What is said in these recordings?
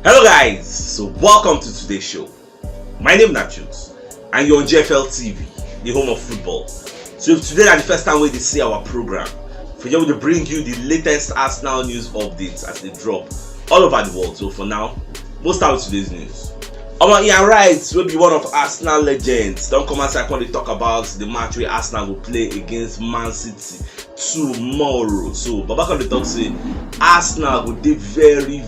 Hello guys, so welcome to today's show. My name is CHUKS and you're on JFL TV, the home of football. So if today is the first time we see our program, for you to bring you the latest Arsenal news updates as they drop all over the world. So for now, we'll start with today's news. Ian Wright will be one of Arsenal legends. Don't come outside when they talk about the match where Arsenal will play against Man City tomorrow. So Babaka the talk say Arsenal will be very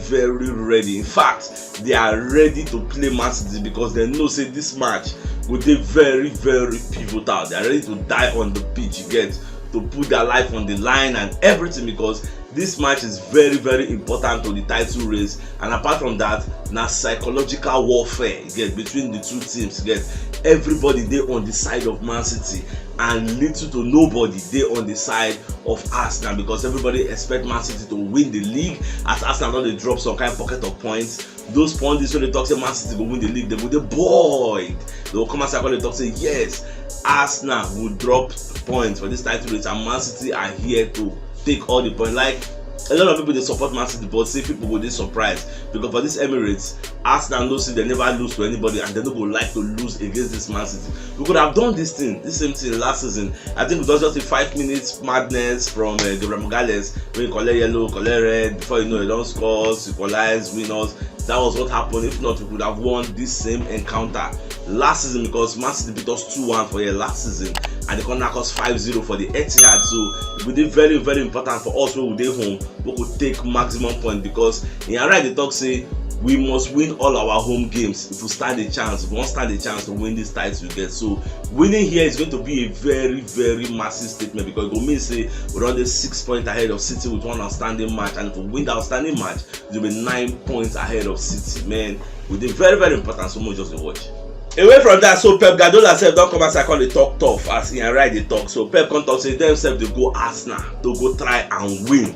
ready. In fact, they are ready to play Man City because they know say this match will be very pivotal. They are ready to die on the pitch, you get, to put their life on the line and everything, because this match is very important to the title race. And apart from that, na psychological warfare you get between the two teams. You get, everybody they on the side of Man City and little to nobody they on the side of Arsenal, because everybody expect Man City to win the league. As Arsenal know they drop some kind of pocket of points, those pundits when they talk say Man City go win the league, they go the boy. They will come outside when they talk say yes, Arsenal will drop points for this title race and Man City are here to take all the points. Like a lot of people they support Man City, but say people go they surprised because for this Emirates, Arsenal knows they never lose to anybody and they don't go like to lose against this Man City. We could have done this same thing last season. I think it was just a 5 minutes madness from Gabriel Magalhaes when you collect yellow, collect red, before you know you don't score, equalize, winners. That was what happened. If not, we could have won this same encounter last season, because Man City beat us 2-1 for year last season and they could knock us 5-0 for the Etihad. So it would be very important for us when we dey home. We could take maximum point, because in right they talk say we must win all our home games if we stand a chance. If we want stand a chance to win this title we get. So winning here is going to be a very massive statement, because it will mean say we're on the 6 points ahead of City with one outstanding match, and if we win the outstanding match, it will be 9 points ahead of City. Man, with the very important, so much just to watch. Away from that, so Pep Guardiola said don't come outside they talk tough as Ian Wright they talk. So Pep come talk say themselves they go Arsenal to go try and win.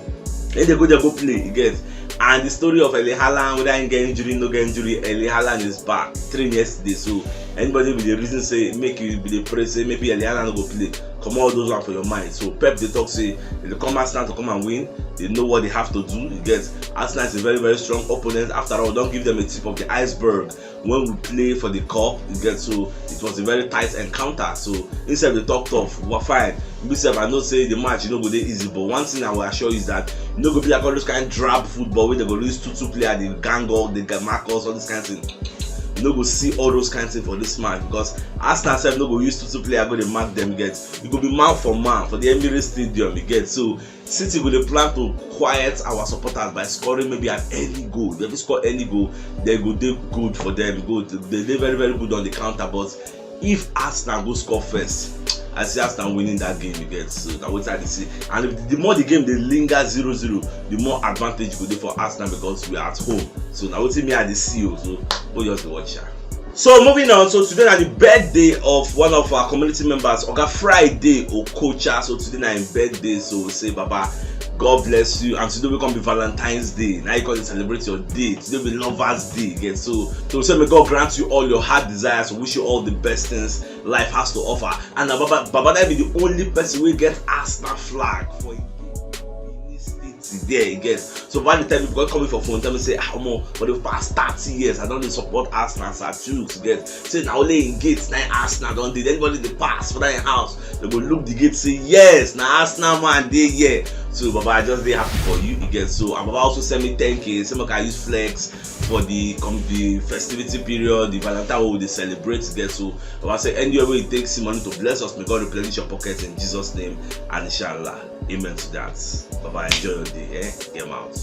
Then they go play, you get. And the story of Erling Haaland, whether he get injury, no get injury, Erling Haaland is back, train yesterday. So anybody with the reason say make you be the praise say maybe Erling Haaland no go play, come all those one for your mind. So Pep they talk say they come Arsenal to come and win. They know what they have to do. You get, Arsenal is a very strong opponent. After all, don't give them a tip of the iceberg when we play for the cup. You get, so it was a very tight encounter. So instead they talk tough, we're fine. I know say the match you know go dey easy, but one thing I will assure you is that you know go be like all those kind of drab football where they go lose 2-2 player, they gang up, they get Marcus, all this kind of thing. You no go see all those kind of things for this match, because Arsenal self no go use 2-2 player go dey mark them. You get, you go be man for man for the Emirates Stadium. You get, so City go dey plan to quiet our supporters by scoring maybe at any goal. If they score any goal, they go dey good for them. Good, they dey very good on the counter. But if Arsenal go score first, I see Arsenal winning that game. You get, so that's what I see. And if the more the game they linger 0-0, the more advantage go dey for Arsenal, because we are at home. So now what me at the CEO, so go just watch her. So moving on, so today is the birthday of one of our community members, Oga Friday Okocha. So today na him birthday, so we say Baba, God bless you. And today we come be Valentine's Day. Now you can celebrate your day. Today be Lovers Day. Again. So we say may God grant you all your heart desires. We wish you all the best things life has to offer. And Baba that be the only person who get Arsenal flag for there you get. So by the time you go coming for phone, tell me say how more for the past 30 years I don't support Arsenal as CHUKS get. Say now only in gates now Arsenal don't did anybody the pass for that in house. They go look the gate say yes now Arsenal man they yeah. So Baba I just very happy for you get. So and Baba also send me 10k. Say I use flex for the festivity period, the Valentine we they celebrate get. So Baba say anywhere where it takes money to bless us, may God replenish your pockets in Jesus' name and inshallah. Amen to that. Bye-bye, enjoy your day, Get out.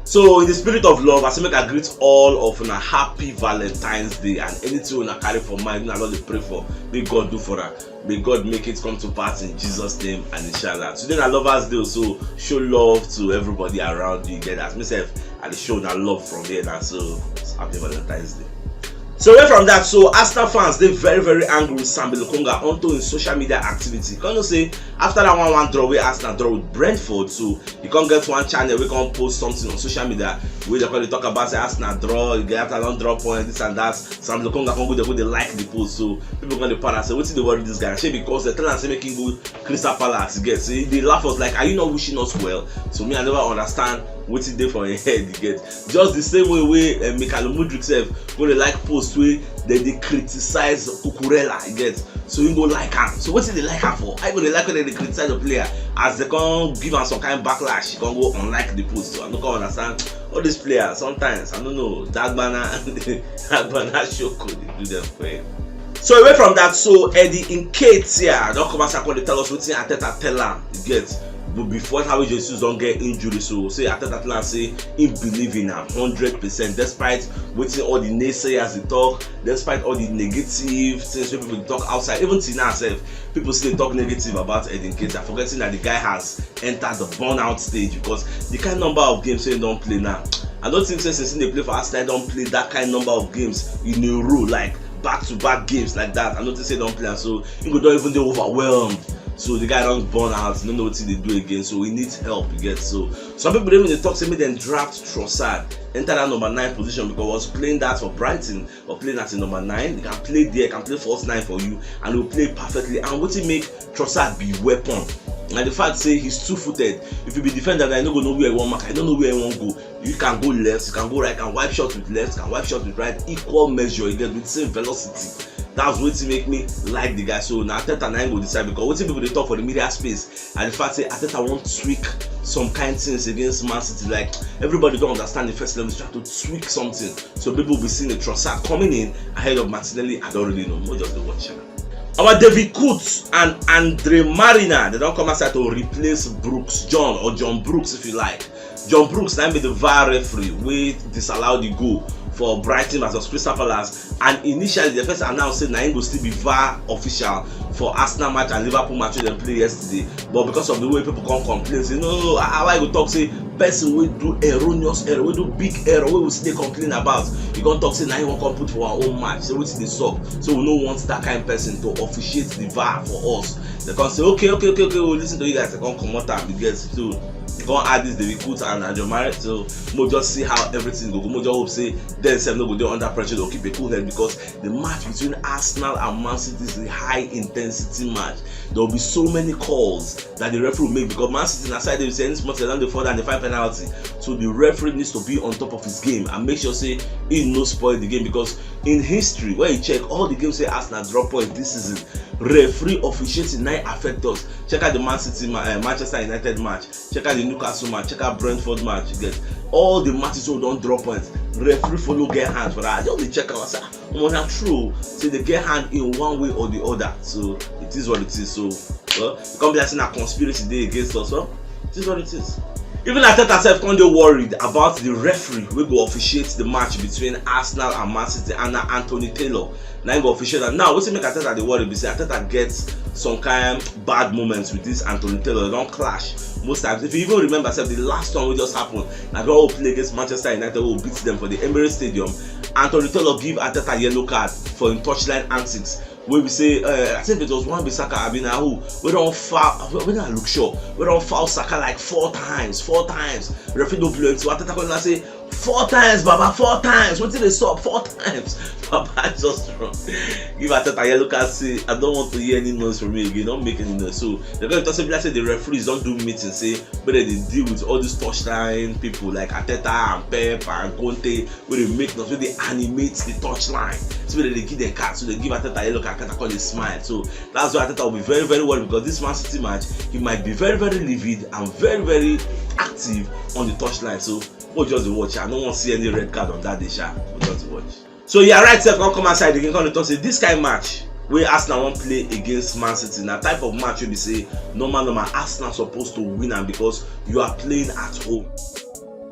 So in the spirit of love, I say make I greet all of una happy Valentine's Day, and anything una carry for mind, I Lord pray for. May God do for her. May God make it come to pass in Jesus' name and inshallah. Today na Lovers Day, so show love to everybody around you. Get as myself and show that love from here now. So happy Valentine's Day. So away from that, so Arsenal fans they very angry with Sambi Lokonga onto his social media activity. Can you say after that 1-1 draw where Arsenal draw with Brentford, so you can't get one channel we can post something on social media where they talk about say Arsenal draw, you get after don't draw point, this and that. Sambi Lokonga can go they like the post, so people gonna panic say what's the worry this guy? Say because they tell us say making good Crystal Palace get. See they laugh us like, are you not wishing us well? So me I never understand what's it there for your head, you get? Just the same way Mikhail Mudryk self go to like post where they criticize Cucurella, you get? So you go like him. So what's it they like her for? I go they like when they criticize the player as they can give her some kind of backlash, she can go unlike the post. So I don't understand all these players sometimes, I don't know, Dagbana Shoko, they do them for him. So away from that, so Eddie Nketiah don't come as I call they tell us what Arteta tell him, you get? But before how Jesus don't get injury, so say Arteta say he believe in him 100%, despite waiting all the naysayers they talk, despite all the negative things people talk outside, even till now people still talk negative about Eddie Nketiah, forgetting that the guy has entered the burnout stage because the kind number of games he don't play now. I don't think since they play for Arsenal, don't play that kind number of games in a row, like back-to-back games like that. I notice they don't play, so he don't even get overwhelmed. So the guy don't burn out, you don't know what they do again, so he needs help, you get? So some people even they talk to me then draft Trossard, enter that number 9 position because I was playing that for Brighton or playing that in number 9. He can play there, can play false 9 for you, and he'll play perfectly. And what he make Trossard be weapon. And the fact say he's two-footed. If you be defender, I don't know where he want mark, I don't know where he want go. You can go left, you can go right, can wipe shots with left, can wipe shots with right, equal measure, you get with the same velocity. That's what make me like the guy. So now Arteta and I go decide because what people they talk for the media space and the fact say Arteta won't tweak some kind of things against Man City. Like everybody don't understand the first level is trying to tweak something. So people will be seeing the Trossard coming in ahead of Martinelli. I don't really know. More just the watch. Our David Kutz and Andre Marina, they don't come outside to replace John Brooks if you like. John Brooks now be the VAR referee with disallowed the goal for Brighton versus Crystal Palace, and initially the first announced said Naim will still be VAR official for Arsenal match and Liverpool match they play yesterday, but because of the way people come complain say no, how I go talk say person will do erroneous error, will do big error, we will still complain about. You gonna talk say Naim won't come put for our own match, so which they suck. So we don't want that kind of person to officiate the VAR for us. They can say okay, we'll listen to you guys. They can come out and get to. Gonna add this David Kutz and Andrew Marriott, so we'll just see how everything go. We'll just hope say then some no go there under pressure, they'll keep a cool head because the match between Arsenal and Man City is a high intensity match. There will be so many calls that the referee will make because Man City aside they will say this much than the further and the 5 penalty. So the referee needs to be on top of his game and make sure say he no spoil the game because in history when you check all the games say Arsenal drop points this season, referee officiating night affect us. Check out the Man City Manchester United match, check out the Newcastle match, check out Brentford match, you get all the matches who don't drop points. Referee follow get hands for that. Just check out say not true. Say they get hand in one way or the other. So it is what it is. So it can't be like saying a conspiracy day against us. Well, it is what it is. Even Arteta self can't be worried about the referee who go officiate the match between Arsenal and Man City and Anthony Taylor. Now he go officiate and now what's make Arteta the worry be say Arteta gets some kind of bad moments with this Anthony Taylor. They don't clash most times. If you even remember the last one we just happened, now they all play against Manchester United who beat them for the Emirates Stadium. Anthony Taylor give Arteta a yellow card for in touchline antics. Where we say, I think it was one Bissaka Abina who we don't foul. We don't look sure. We don't foul Saka like 4 times. 4 times. Referee don't blow it. So Arteta can say 4 times, Baba. 4 times. What did they stop? 4 times. Baba just wrong. Give Arteta a yellow card. Say I don't want to hear any noise from you again. Don't make any noise. So they're going to say the referees don't do meetings. Say but they deal with all these touchline people like Arteta and Pep and Conte. Where they make noise. Where they animate the touchline. So where they give them cards. So they give Arteta a yellow card. Arteta call it smile. So that's why Arteta will be very, very worried because this Man City match he might be very, very livid and very, very active on the touchline. So we'll just watch. I don't want to see any red card on that day, we'll just watch. So yeah, right, self can come outside. They can come and talk say this kind of match where Arsenal won't play against Man City. Now type of match will be say normal Arsenal supposed to win and because you are playing at home.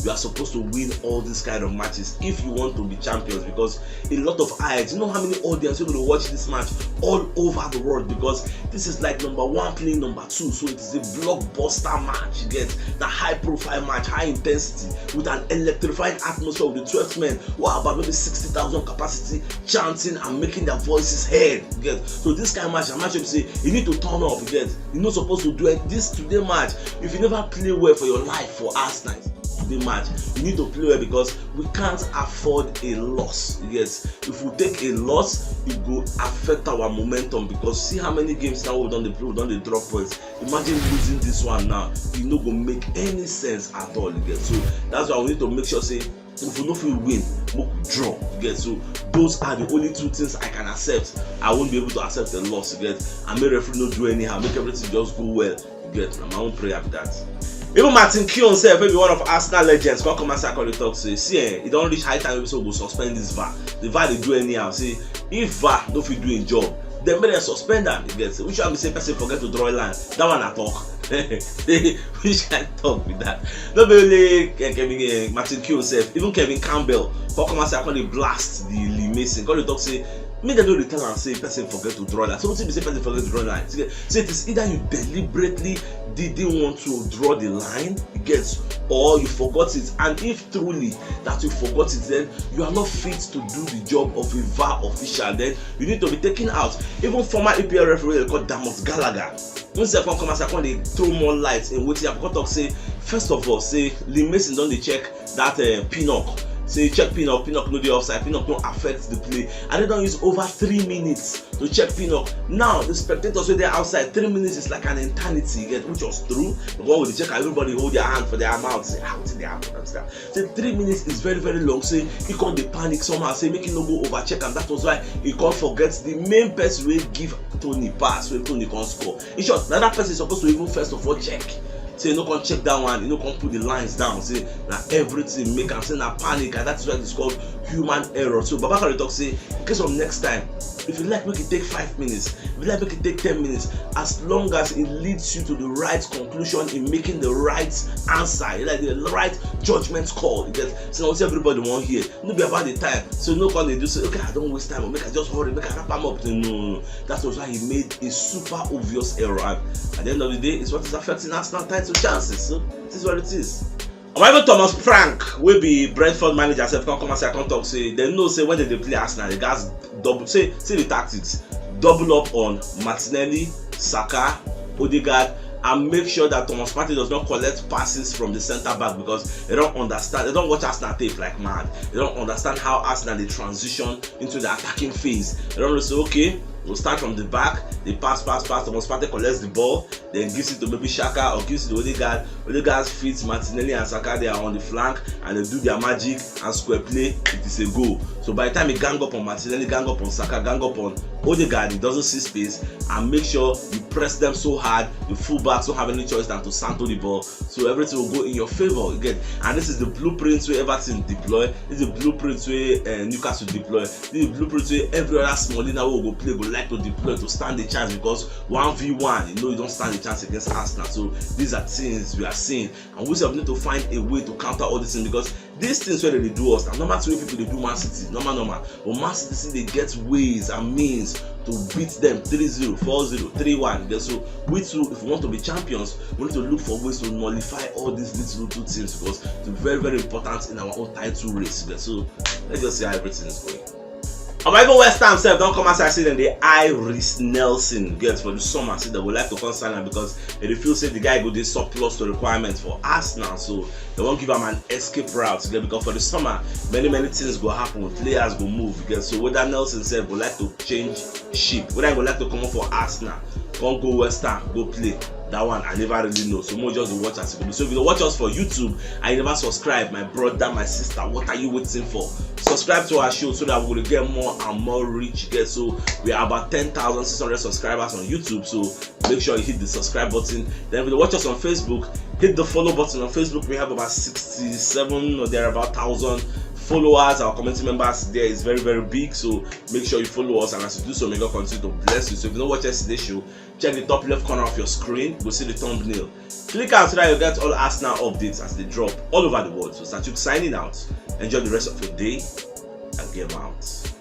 You are supposed to win all these kind of matches if you want to be champions because a lot of eyes, you know how many audience are going to watch this match all over the world because this is like number 1 playing number 2, so it is a blockbuster match. You get the high profile match, high intensity with an electrifying atmosphere with the 12 men who are about maybe 60,000 capacity chanting and making their voices heard. You get so this kind of match, a match you say you need to turn up. You get you're not supposed to do it. This today match, if you never play well for your life for Arsenal, today match, you need to play well because we can't afford a loss. Yes, if we take a loss, it will affect our momentum because see how many games now we don't play, we don't drop points. Imagine losing this one now, it no go make any sense at all. Again, so that's why we need to make sure say if we know if we win, we draw. Again, so those are the only two things I can accept. I won't be able to accept a loss. Again, and make referee not do anyhow, make everything just go well. Again, my own prayer with that. Even Martin Keown himself, maybe one of Arsenal legends, come and say, talk say, see, it don't reach high time so go suspend this VAR. The VAR they do anyhow. See, if VAR don't fit do a job, then may they suspend them. Which one be say person forget to draw a line? That one I talk. Which can talk with that? Not only Martin Keown himself, even Kevin Campbell, come and say, they blast the Lee Mason. Come talk say, make them don't tell and say person forget to draw line. So what if you say person forget to draw line? So it is either you deliberately didn't want to draw the line, or you forgot it. And if truly that you forgot it, then you are not fit to do the job of a VAR official. Then you need to be taken out. Even former EPL referee called Damot Gallagher, when they come and say, they throw more light in what you have got to say. First of all, say Lee Mason don't they check that Pinnock. Say check Pinnock no the offside, Pinnock don't affect the play, and they don't use over 3 minutes to check Pinnock. Now the spectators when they're outside, 3 minutes is like an eternity, which was true. The one with the check, everybody hold their hand for their mouth, say how did they happen? Say 3 minutes is very very long. Say he can't dey panic somehow, say make him no go over check, and that was why he can't forget the main person will give Tony pass when Tony can't score. In short, another person is supposed to even first of all check. Say you no can check that one, you no can put the lines down. Say now everything make am say na panic, and that is why it's called human error. So Babakari talk say in case of next time, if you like make it take 5 minutes, if you like make it take 10 minutes, as long as it leads you to the right conclusion in making the right answer, like the right judgment call. You get so what everybody want here. No be about the time. So no can they do say okay, I don't waste time, make I just hurry, make I wrap am up. No. That was why he made a super obvious error. And at the end of the day, it's what is affecting Arsenal title chances. So this is what it is. Even Thomas Frank will be Brentford manager. Say come and say I can't talk. Say they know say when they play Arsenal, the guys double say the tactics, double up on Martinelli, Saka, Odegaard, and make sure that Thomas Partey does not collect passes from the centre back because they don't understand. They don't watch Arsenal tape like mad. They don't understand how Arsenal they transition into the attacking phase. They don't say okay, we'll start from the back. They pass. Thomas Partey collects the ball, then gives it to maybe Xhaka or gives it to Odegaard. Odegaard feeds Martinelli and Saka. They are on the flank and they do their magic and square play. It is a goal. So by the time he gang up on Martinelli, gang up on Saka, gang up on Odegaard, he doesn't see space, and make sure you press them so hard. The fullbacks don't have any choice than to santo the ball. So everything will go in your favor again. And this is the blueprint where Everton deploy. This is the blueprint where Newcastle deploy. This is the blueprint where every other Smolina will go play, go like to deploy to stand the chance because 1v1, you don't stand the chance against Arsenal. So these are things we are seeing, and we still need to find a way to counter all these things because these things where they do us. And normal way people they do Man City, normal. But Man City they get ways and means to beat them 3-0, 4-0, 3-1. So we too, if we want to be champions, we need to look for ways to nullify all these little teams because it's very very important in our own title race. So let's just see how everything is going. Even West Ham self don't come outside say them they Iris Nelson for the summer. Say they would like to consign him because they feel say the guy go dey surplus to requirements for Arsenal, so they won't give him an escape route because for the summer many things go happen, players go move. So whether Nelson self would like to change ship, whether he would like to come up for Arsenal, come go West Ham, go play. That one I never really know. So more just watch us. So if you watch us for YouTube and you never subscribe, my brother, my sister, what are you waiting for? Subscribe to our show so that we will get more and more reach. So we are about 10,600 subscribers on YouTube. So make sure you hit the subscribe button. Then if you watch us on Facebook, hit the follow button. On Facebook we have about 67 or there about 1,000 followers. Our community members there is very very big, so make sure you follow us, and as you do so, may God continue to bless you. So if you don't watch yesterday's show, check the top left corner of your screen, you'll see the thumbnail. Click out so that you get all Arsenal updates as they drop all over the world. So CHUKS signing out. Enjoy the rest of your day and game out.